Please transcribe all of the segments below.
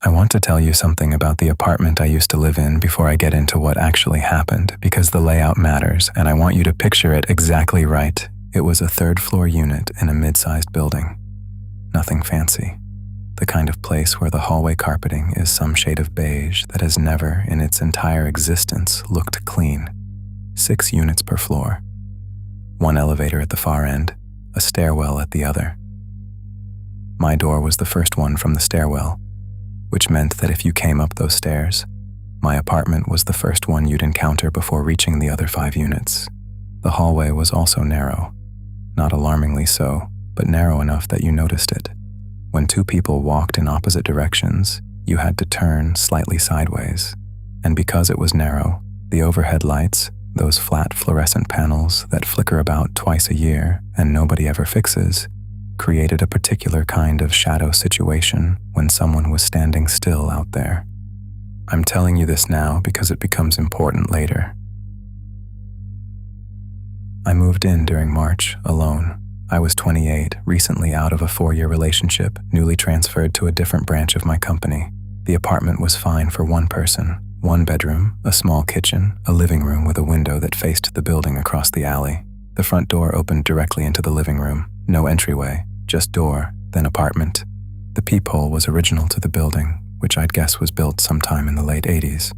I want to tell you something about the apartment I used to live in before I get into what actually happened, because the layout matters and I want you to picture it exactly right. It was a third-floor unit in a mid-sized building. Nothing fancy. The kind of place where the hallway carpeting is some shade of beige that has never, in its entire existence, looked clean. 6 units per floor. 1 elevator at the far end, a stairwell at the other. My door was the first one from the stairwell, which meant that if you came up those stairs, my apartment was the first one you'd encounter before reaching the other 5 units. The hallway was also narrow, not alarmingly so, but narrow enough that you noticed it. When 2 people walked in opposite directions, you had to turn slightly sideways. And because it was narrow, the overhead lights, those flat fluorescent panels that flicker about twice a year and nobody ever fixes, created a particular kind of shadow situation when someone was standing still out there. I'm telling you this now because it becomes important later. I moved in during March, alone. I was 28, recently out of a 4-year relationship, newly transferred to a different branch of my company. The apartment was fine for 1 person, 1 bedroom, a small kitchen, a living room with a window that faced the building across the alley. The front door opened directly into the living room. No entryway, just door, then apartment. The Peephole was original to the building, which I'd guess was built sometime in the late 80s.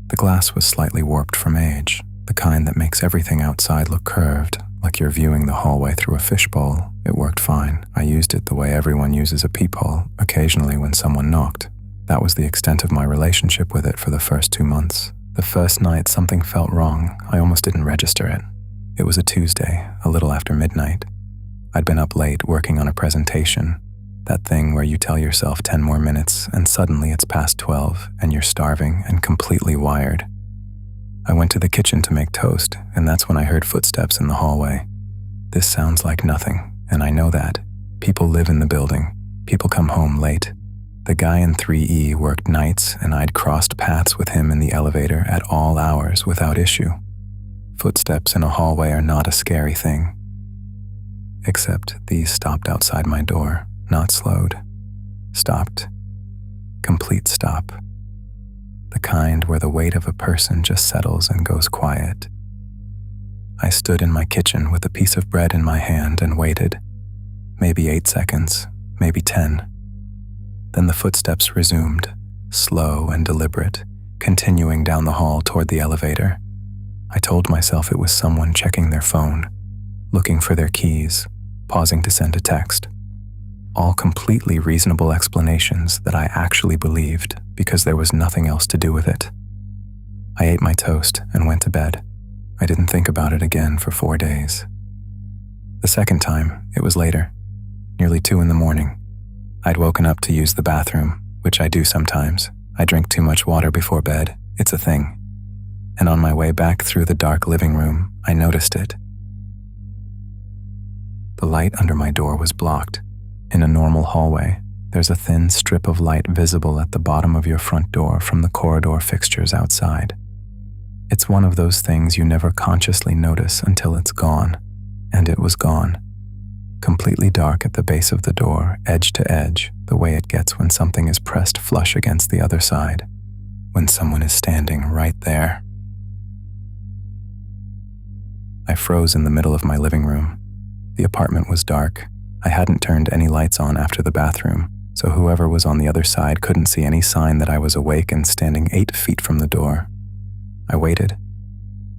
The glass was slightly warped from age, the kind that makes everything outside look curved, like you're viewing the hallway through a fishbowl. It worked fine. I used it the way everyone uses a peephole, occasionally when someone knocked. That was the extent of my relationship with it for the first 2 months. The first night something felt wrong. I almost didn't register it. It was a Tuesday, a little after midnight. I'd been up late working on a presentation, that thing where you tell yourself 10 more minutes and suddenly it's past 12 and you're starving and completely wired. I went to the kitchen to make toast, and that's when I heard footsteps in the hallway. This sounds like nothing, and I know that. People live in the building. People come home late. The guy in 3E worked nights, and I'd crossed paths with him in the elevator at all hours without issue. Footsteps in a hallway are not a scary thing. Except these stopped outside my door, not slowed. Stopped. Complete stop. The kind where the weight of a person just settles and goes quiet. I stood in my kitchen with a piece of bread in my hand and waited. Maybe 8 seconds, maybe 10. Then the footsteps resumed, slow and deliberate, continuing down the hall toward the elevator. I told myself it was someone checking their phone, looking for their keys, pausing to send a text. All completely reasonable explanations that I actually believed because there was nothing else to do with it. I ate my toast and went to bed. I didn't think about it again for 4 days. The second time, it was later, nearly 2 in the morning. I'd woken up to use the bathroom, which I do sometimes. I drink too much water before bed. It's a thing. And on my way back through the dark living room, I noticed it. The light under my door was blocked. In a normal hallway, there's a thin strip of light visible at the bottom of your front door from the corridor fixtures outside. It's one of those things you never consciously notice until it's gone, and it was gone. Completely dark at the base of the door, edge to edge, the way it gets when something is pressed flush against the other side, when someone is standing right there. I froze in the middle of my living room. The apartment was dark. I hadn't turned any lights on after the bathroom, so whoever was on the other side couldn't see any sign that I was awake and standing 8 feet from the door. I waited.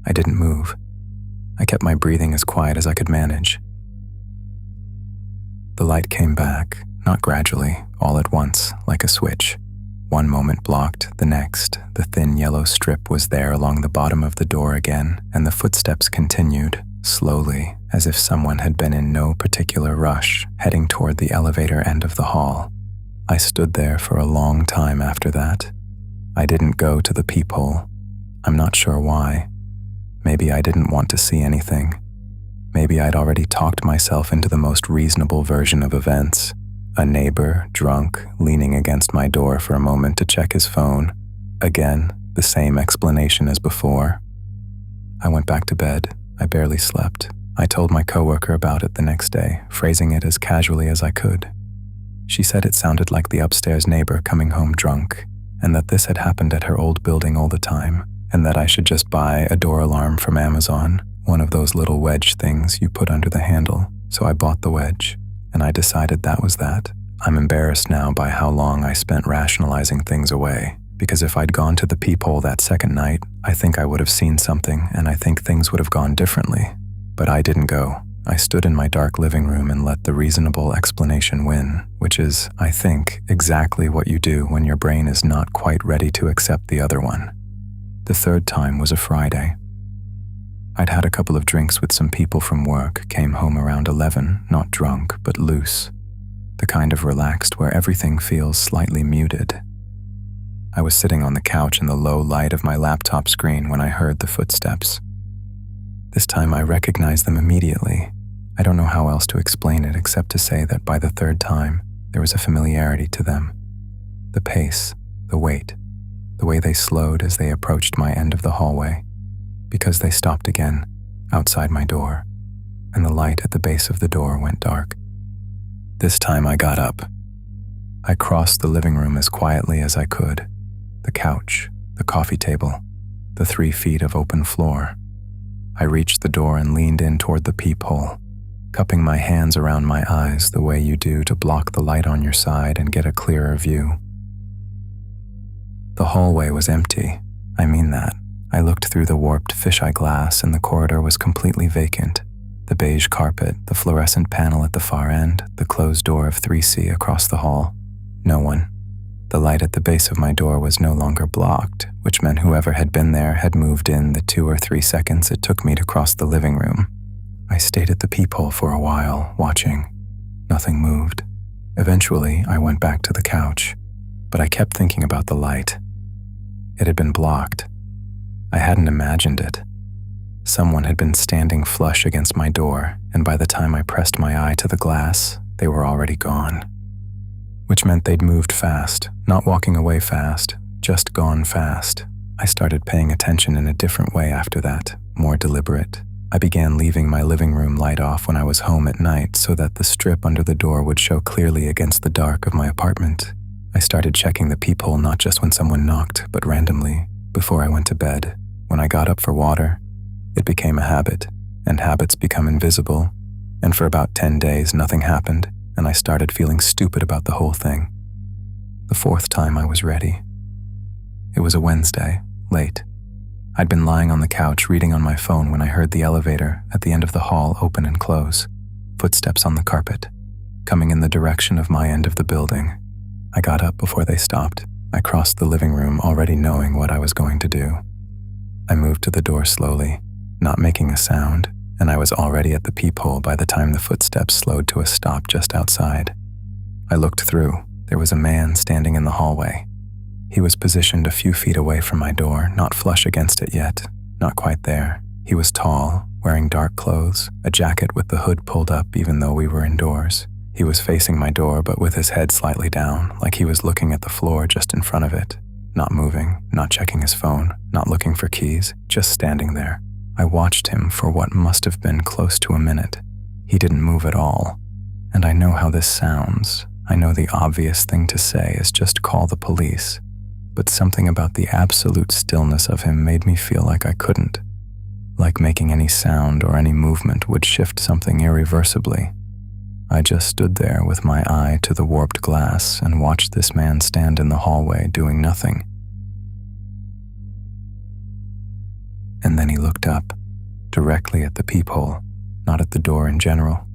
I didn't move. I kept my breathing as quiet as I could manage. The light came back, not gradually, all at once, like a switch. One moment blocked, the next, the thin yellow strip was there along the bottom of the door again, and the footsteps continued, slowly, as if someone had been in no particular rush, heading toward the elevator end of the hall. I stood there for a long time after that. I didn't go to the peephole. I'm not sure why. Maybe I didn't want to see anything. Maybe I'd already talked myself into the most reasonable version of events. A neighbor, drunk, leaning against my door for a moment to check his phone. Again, the same explanation as before. I went back to bed. I barely slept. I told my coworker about it the next day, phrasing it as casually as I could. She said it sounded like the upstairs neighbor coming home drunk, and that this had happened at her old building all the time, and that I should just buy a door alarm from Amazon, one of those little wedge things you put under the handle. So I bought the wedge, and I decided that was that. I'm embarrassed now by how long I spent rationalizing things away, because if I'd gone to the Peephole that second night, I think I would have seen something, and I think things would have gone differently. But I didn't go. I stood in my dark living room and let the reasonable explanation win, which is, I think, exactly what you do when your brain is not quite ready to accept the other one. The third time was a Friday. I'd had a couple of drinks with some people from work, came home around 11, not drunk, but loose. The kind of relaxed where everything feels slightly muted. I was sitting on the couch in the low light of my laptop screen when I heard the footsteps. This time I recognized them immediately. I don't know how else to explain it except to say that by the third time, there was a familiarity to them. The pace, the weight, the way they slowed as they approached my end of the hallway, because they stopped again, outside my door, and the light at the base of the door went dark. This time I got up. I crossed the living room as quietly as I could. The couch, the coffee table, the 3 feet of open floor. I reached the door and leaned in toward the peephole, cupping my hands around my eyes the way you do to block the light on your side and get a clearer view. The hallway was empty. I mean that. I looked through the warped fisheye glass and the corridor was completely vacant. The beige carpet, the fluorescent panel at the far end, the closed door of 3C across the hall. No one. The light at the base of my door was no longer blocked, which meant whoever had been there had moved in the 2 or 3 seconds it took me to cross the living room. I stayed at the peephole for a while, watching. Nothing moved. Eventually, I went back to the couch, but I kept thinking about the light. It had been blocked. I hadn't imagined it. Someone had been standing flush against my door, and by the time I pressed my eye to the glass, they were already gone. Which meant they'd moved fast, not walking away fast, just gone fast. I started paying attention in a different way after that, more deliberate. I began leaving my living room light off when I was home at night so that the strip under the door would show clearly against the dark of my apartment. I started checking the peephole not just when someone knocked, but randomly, before I went to bed. When I got up for water, it became a habit, and habits become invisible, and for about 10 days nothing happened, and I started feeling stupid about the whole thing. The 4th time I was ready. It was a Wednesday, late. I'd been lying on the couch reading on my phone when I heard the elevator at the end of the hall open and close, footsteps on the carpet, coming in the direction of my end of the building. I got up before they stopped. I crossed the living room already knowing what I was going to do. I moved to the door slowly, not making a sound, and I was already at the peephole by the time the footsteps slowed to a stop just outside. I looked through. There was a man standing in the hallway. He was positioned a few feet away from my door, not flush against it yet, not quite there. He was tall, wearing dark clothes, a jacket with the hood pulled up even though we were indoors. He was facing my door but with his head slightly down, like he was looking at the floor just in front of it, not moving, not checking his phone, not looking for keys, just standing there. I watched him for what must have been close to a minute. He didn't move at all, and I know how this sounds. I know the obvious thing to say is just call the police. But something about the absolute stillness of him made me feel like I couldn't, like making any sound or any movement would shift something irreversibly. I just stood there with my eye to the warped glass and watched this man stand in the hallway doing nothing. And then he looked up, directly at the peephole, not at the door in general,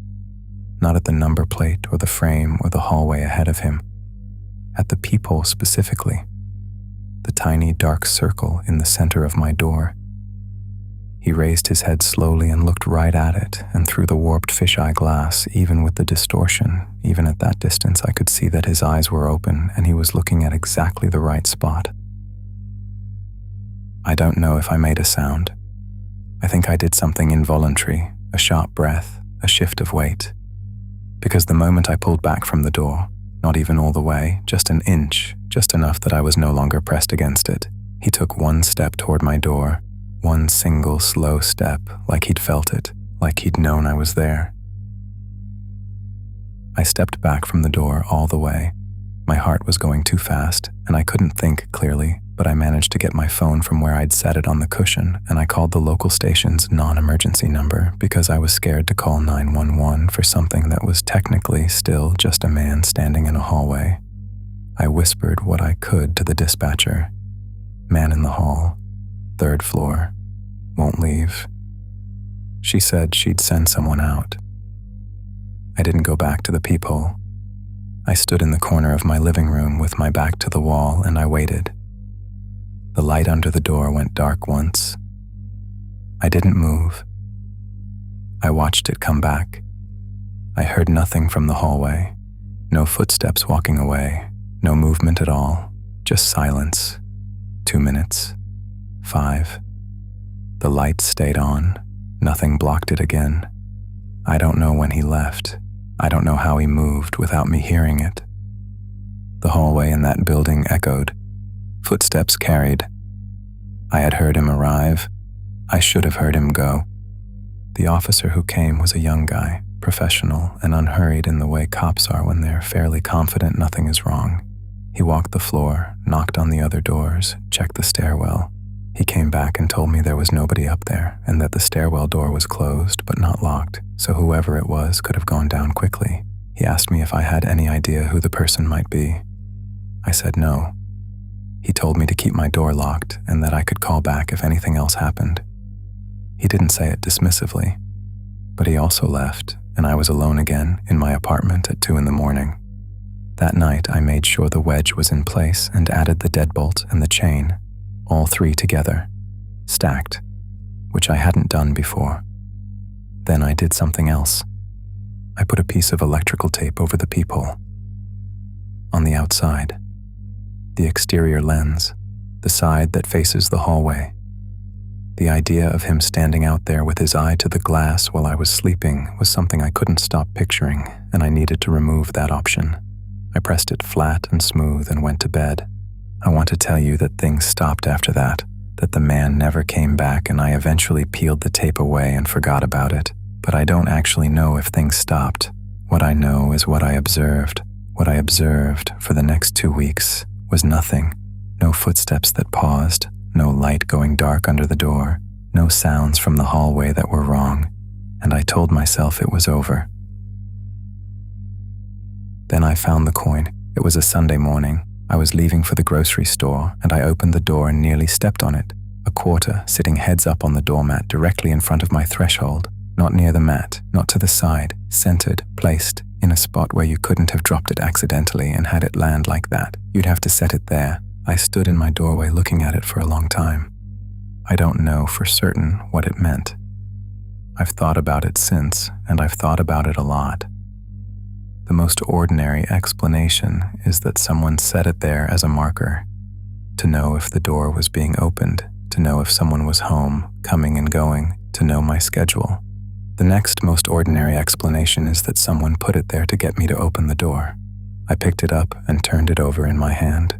not at the number plate or the frame or the hallway ahead of him, at the peephole specifically. The tiny dark circle in the center of my door. He raised his head slowly and looked right at it, and through the warped fisheye glass, even with the distortion, even at that distance I could see that his eyes were open and he was looking at exactly the right spot. I don't know if I made a sound. I think I did something involuntary, a sharp breath, a shift of weight. Because the moment I pulled back from the door, not even all the way, just an inch, just enough that I was no longer pressed against it, he took one step toward my door, one single slow step, like he'd felt it, like he'd known I was there. I stepped back from the door all the way. My heart was going too fast, and I couldn't think clearly, but I managed to get my phone from where I'd set it on the cushion, and I called the local station's non-emergency number because I was scared to call 911 for something that was technically still just a man standing in a hallway. I whispered what I could to the dispatcher. Man in the hall, 3rd floor, won't leave. She said she'd send someone out. I didn't go back to the peephole. I stood in the corner of my living room with my back to the wall and I waited. The light under the door went dark once. I didn't move. I watched it come back. I heard nothing from the hallway, no footsteps walking away, no movement at all, just silence. 2 minutes, 5. The light stayed on, nothing blocked it again. I don't know when he left. I don't know how he moved without me hearing it. The hallway in that building echoed. Footsteps carried. I had heard him arrive. I should have heard him go. The officer who came was a young guy, professional and unhurried in the way cops are when they're fairly confident nothing is wrong. He walked the floor, knocked on the other doors, checked the stairwell. He came back and told me there was nobody up there and that the stairwell door was closed but not locked, so whoever it was could have gone down quickly. He asked me if I had any idea who the person might be. I said no. He told me to keep my door locked and that I could call back if anything else happened. He didn't say it dismissively, but he also left, and I was alone again in my apartment at 2 a.m. That night, I made sure the wedge was in place and added the deadbolt and the chain, all 3 together, stacked, which I hadn't done before. Then I did something else. I put a piece of electrical tape over the peephole. On the outside, the exterior lens, the side that faces the hallway. The idea of him standing out there with his eye to the glass while I was sleeping was something I couldn't stop picturing, and I needed to remove that option. I pressed it flat and smooth and went to bed. I want to tell you that things stopped after that the man never came back, and I eventually peeled the tape away and forgot about it. But I don't actually know if things stopped. What I know is what I observed. What I observed for the next 2 weeks was nothing. No footsteps that paused, no light going dark under the door, no sounds from the hallway that were wrong, and I told myself it was over. Then I found the coin. It was a Sunday morning. I was leaving for the grocery store, and I opened the door and nearly stepped on it. A quarter sitting heads up on the doormat directly in front of my threshold, not near the mat, not to the side, centered, placed, in a spot where you couldn't have dropped it accidentally and had it land like that. You'd have to set it there. I stood in my doorway looking at it for a long time. I don't know for certain what it meant. I've thought about it since, and I've thought about it a lot. The most ordinary explanation is that someone set it there as a marker, to know if the door was being opened, to know if someone was home, coming and going, to know my schedule. The next most ordinary explanation is that someone put it there to get me to open the door. I picked it up and turned it over in my hand.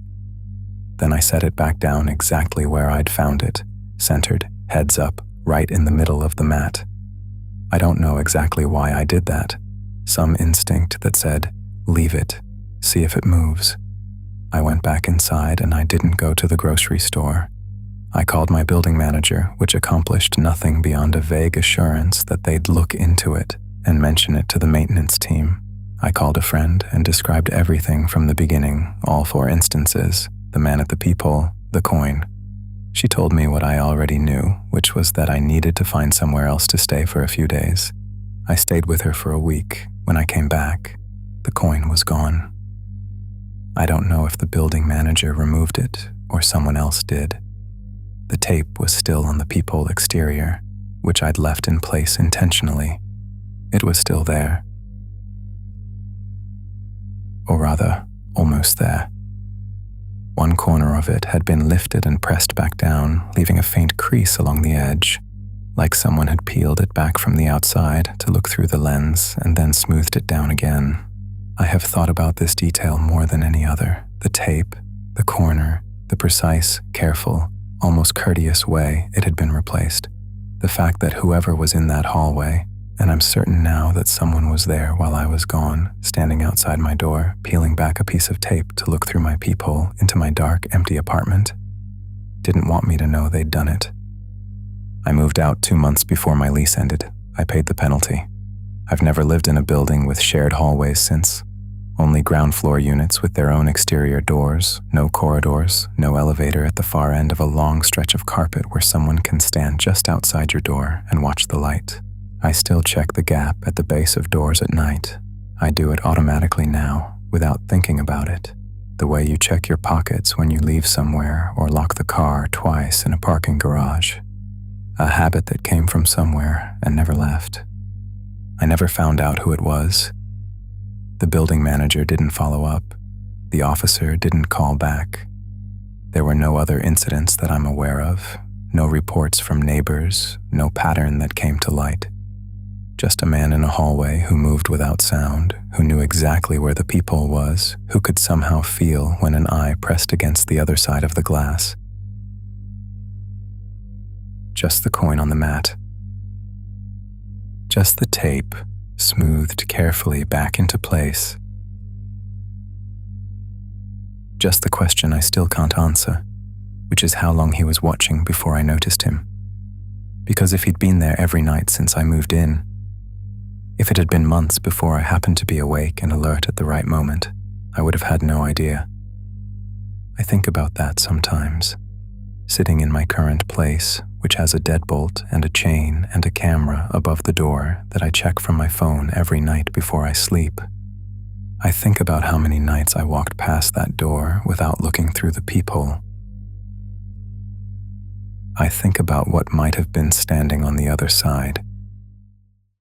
Then I set it back down exactly where I'd found it, centered, heads up, right in the middle of the mat. I don't know exactly why I did that. Some instinct that said, leave it, see if it moves. I went back inside and I didn't go to the grocery store. I called my building manager, which accomplished nothing beyond a vague assurance that they'd look into it and mention it to the maintenance team. I called a friend and described everything from the beginning, all 4 instances, the man at the peephole, the coin. She told me what I already knew, which was that I needed to find somewhere else to stay for a few days. I stayed with her for a week. When I came back, the coin was gone. I don't know if the building manager removed it or someone else did. The tape was still on the peephole exterior, which I'd left in place intentionally. It was still there. Or rather, almost there. One corner of it had been lifted and pressed back down, leaving a faint crease along the edge, like someone had peeled it back from the outside to look through the lens and then smoothed it down again. I have thought about this detail more than any other. The tape, the corner, the precise, careful, almost courteous way it had been replaced. The fact that whoever was in that hallway, And I'm certain now that someone was there while I was gone, standing outside my door, peeling back a piece of tape to look through my peephole into my dark, empty apartment. Didn't want me to know they'd done it. I moved out 2 months before my lease ended. I paid the penalty. I've never lived in a building with shared hallways since. Only ground floor units with their own exterior doors, no corridors, no elevator at the far end of a long stretch of carpet where someone can stand just outside your door and watch the light. I still check the gap at the base of doors at night. I do it automatically now, without thinking about it. The way you check your pockets when you leave somewhere or lock the car twice in a parking garage. A habit that came from somewhere and never left. I never found out who it was. The building manager didn't follow up. The officer didn't call back. There were no other incidents that I'm aware of, no reports from neighbors, no pattern that came to light. Just a man in a hallway who moved without sound, who knew exactly where the peephole was, who could somehow feel when an eye pressed against the other side of the glass. Just the coin on the mat. Just the tape, smoothed carefully back into place. Just the question I still can't answer, which is how long he was watching before I noticed him. Because if he'd been there every night since I moved in, if it had been months before I happened to be awake and alert at the right moment, I would have had no idea. I think about that sometimes, sitting in my current place, which has a deadbolt and a chain and a camera above the door that I check from my phone every night before I sleep. I think about how many nights I walked past that door without looking through the peephole. I think about what might have been standing on the other side,